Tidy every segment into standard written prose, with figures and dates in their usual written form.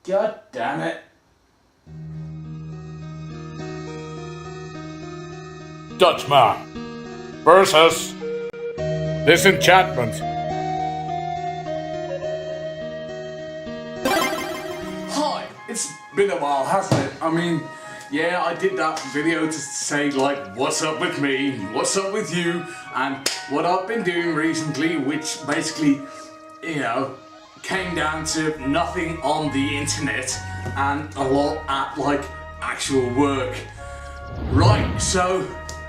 God damn it. Dutchman versus Disenchantment. Hi, it's been a while, hasn't it? I mean, yeah, I did that video to say like, what's up with me, what's up with you, and what I've been doing recently, which basically, you know, came down to nothing on the internet and a lot at like actual work. Right, so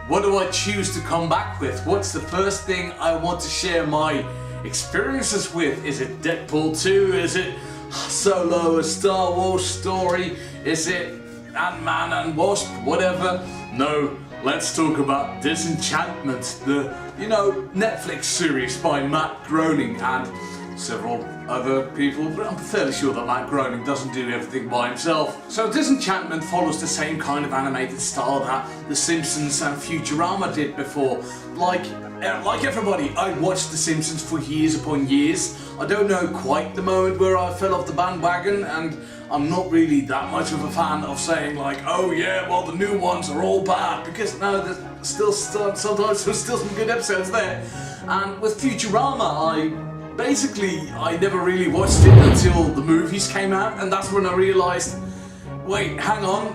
what do I choose to come back with? What's the first thing I want to share my experiences with? Is it Deadpool 2? Is it Solo, a Star Wars story? Is it Ant-Man and Wasp? Whatever. No, let's talk about Disenchantment, the, Netflix series by Matt Groening and several other people, but I'm fairly sure that Matt Groening doesn't do everything by himself. So Disenchantment follows the same kind of animated style that The Simpsons and Futurama did before. Like everybody, I watched The Simpsons for years upon years. I don't know quite the moment where I fell off the bandwagon, and I'm not really that much of a fan of saying like, oh yeah, well the new ones are all bad, because no, there's still sometimes there's still some good episodes there. And with Futurama, I never really watched it until the movies came out, and that's when I realised, wait, hang on,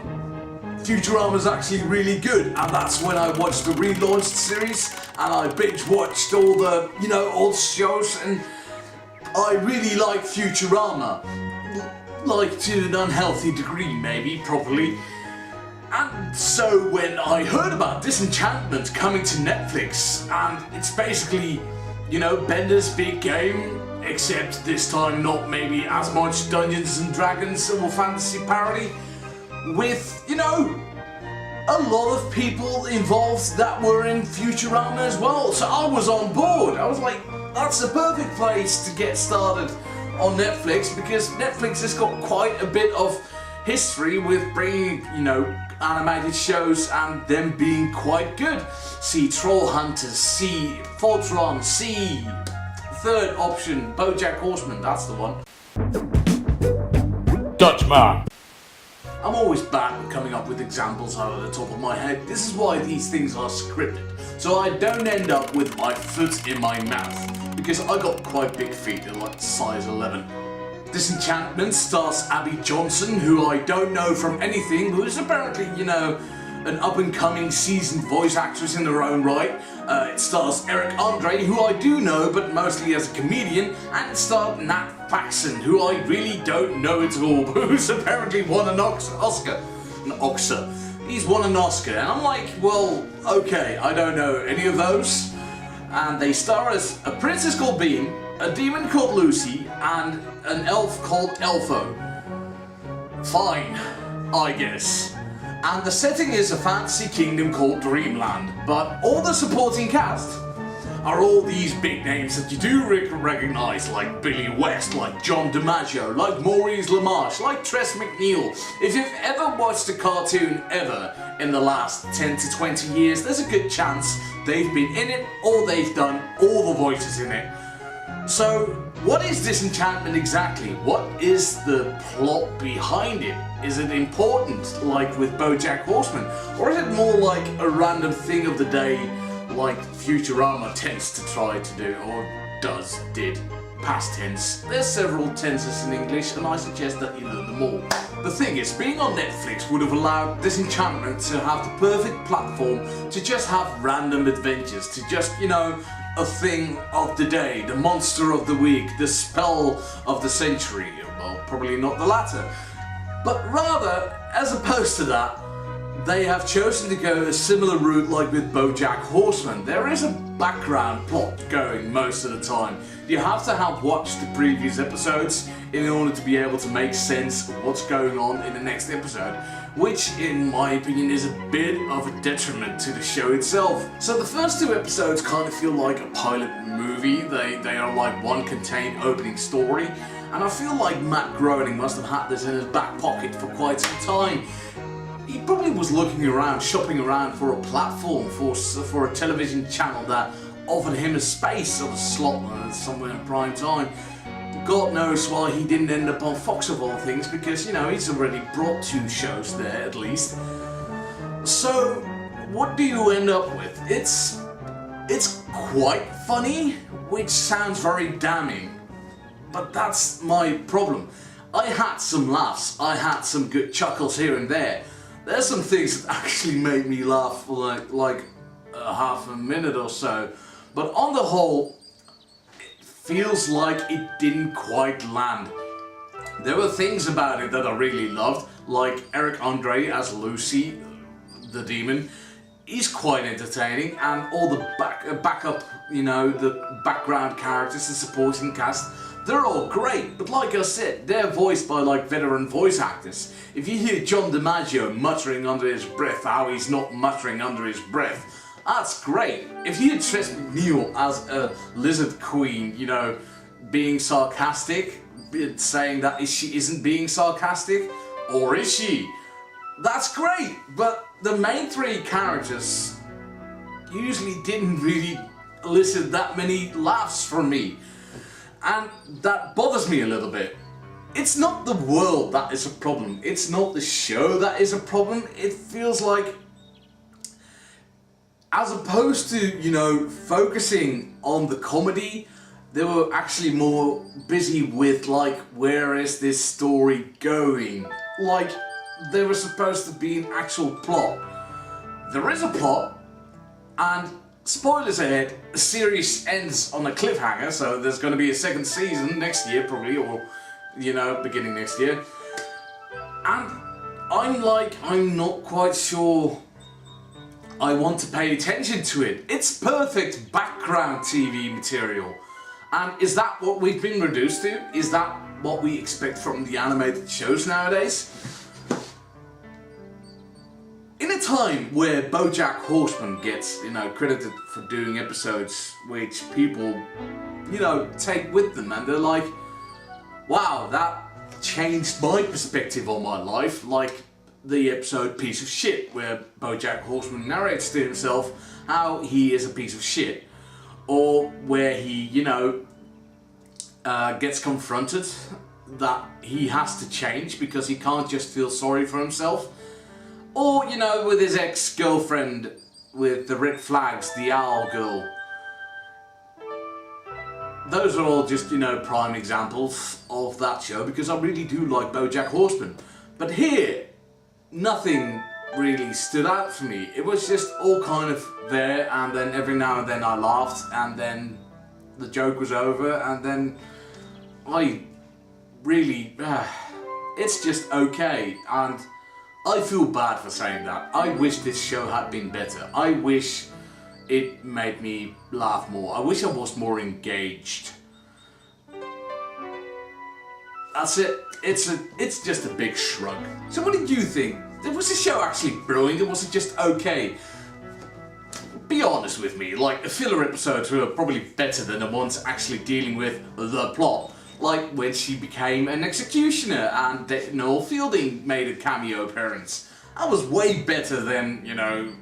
Futurama's actually really good, and that's when I watched the relaunched series, and I binge watched all the, old shows, and I really like Futurama, like to an unhealthy degree maybe, probably. And so when I heard about Disenchantment coming to Netflix, and it's basically, Bender's big game, except this time not maybe as much Dungeons and Dragons or fantasy parody, with, a lot of people involved that were in Futurama as well. So I was on board. I was like, that's the perfect place to get started on Netflix, because Netflix has got quite a bit of history with bringing, animated shows and them being quite good. See Troll Hunters, see Voltron, see third option, BoJack Horseman, that's the one. Dutchman. I'm always bad at coming up with examples out of the top of my head. This is why these things are scripted, so I don't end up with my foot in my mouth, because I got quite big feet, they're like size 11. Disenchantment stars Abby Johnson, who I don't know from anything, who is apparently, an up-and-coming seasoned voice actress in her own right. It stars Eric Andre, who I do know, but mostly as a comedian, and it starred Nat Faxon, who I really don't know at all, but who's apparently won an Oscar. He's won an Oscar, and I'm like, well, okay, I don't know any of those. And they star as a princess called Bean, a demon called Lucy, and an elf called Elfo. Fine, I guess. And the setting is a fantasy kingdom called Dreamland, but all the supporting cast are all these big names that you do recognise, like Billy West, like John DiMaggio, like Maurice LaMarche, like Tress MacNeille. If you've ever watched a cartoon ever in the last 10 to 20 years, there's a good chance they've been in it, or they've done all the voices in it. So, what is Disenchantment exactly? What is the plot behind it? Is it important, like with BoJack Horseman? Or is it more like a random thing of the day, like Futurama tends to try to do, or did, past tense. There's several tenses in English, and I suggest that you learn them all. The thing is, being on Netflix would have allowed Disenchantment to have the perfect platform to just have random adventures, to just, a thing of the day, the monster of the week, the spell of the century. Well, probably not the latter. But rather, as opposed to that, they have chosen to go a similar route like with BoJack Horseman. There is a background plot going most of the time. You have to have watched the previous episodes in order to be able to make sense of what's going on in the next episode, which in my opinion is a bit of a detriment to the show itself. So the first two episodes kind of feel like a pilot movie. They are like one contained opening story, and I feel like Matt Groening must have had this in his back pocket for quite some time. He probably was looking around, shopping around for a platform, for a television channel that offered him a space or a slot somewhere in prime time. God knows why he didn't end up on Fox of all things, because, you know, he's already brought 2 shows there at least. So, what do you end up with? It's quite funny, which sounds very damning, but that's my problem. I had some laughs, I had some good chuckles here and there. There's some things that actually made me laugh for like a half a minute or so, but on the whole, it feels like it didn't quite land. There were things about it that I really loved, like Eric Andre as Lucy, the demon. He's quite entertaining, and all the backup, you know, the background characters, the supporting cast, they're all great. But like I said, they're voiced by like veteran voice actors. If you hear John DiMaggio muttering under his breath, how he's not muttering under his breath, that's great. If you hear Tress MacNeille as a lizard queen, you know, being sarcastic, saying that she isn't being sarcastic, or is she? That's great, but the main 3 characters usually didn't really elicit that many laughs from me, and that bothers me a little bit. It's not the world that is a problem, it's not the show that is a problem. It feels like, as opposed to, you know, focusing on the comedy, they were actually more busy with like, where is this story going? Like, there was supposed to be an actual plot. There is a plot, and spoilers ahead, the series ends on a cliffhanger, so there's going to be a 2nd season next year probably, or, you know, beginning next year. And I'm not quite sure I want to pay attention to it. It's perfect background TV material. And is that what we've been reduced to? Is that what we expect from the animated shows nowadays? In a time where BoJack Horseman gets, you know, credited for doing episodes which people, you know, take with them and they're like, wow, that changed my perspective on my life, like the episode Piece of Shit, where BoJack Horseman narrates to himself how he is a piece of shit, or where he, you know, gets confronted that he has to change because he can't just feel sorry for himself. Or, you know, with his ex-girlfriend with the red flags, the owl girl. Those are all just, you know, prime examples of that show, because I really do like BoJack Horseman. But here, nothing really stood out for me. It was just all kind of there, and then every now and then I laughed, and then the joke was over, and then I really... it's just okay, and I feel bad for saying that. I wish this show had been better. I wish it made me laugh more. I wish I was more engaged. That's it. It's just a big shrug. So what did you think? Was the show actually brilliant, or was it just okay? Be honest with me, like the filler episodes were probably better than the ones actually dealing with the plot. Like when she became an executioner and Noel Fielding made a cameo appearance. That was way better than, you know,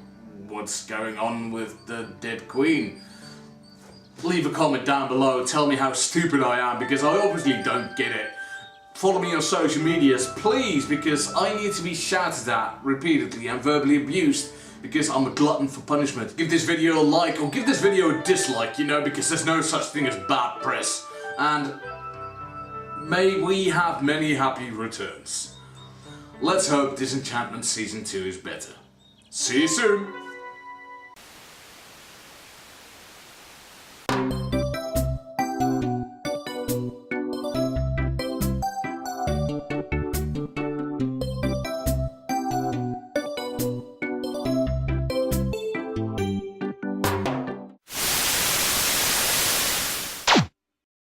what's going on with the dead queen. Leave a comment down below, tell me how stupid I am, because I obviously don't get it. Follow me on social medias, please, because I need to be shouted at repeatedly and verbally abused, because I'm a glutton for punishment. Give this video a like, or give this video a dislike, you know, because there's no such thing as bad press. And may we have many happy returns. Let's hope Disenchantment Season 2 is better. See you soon!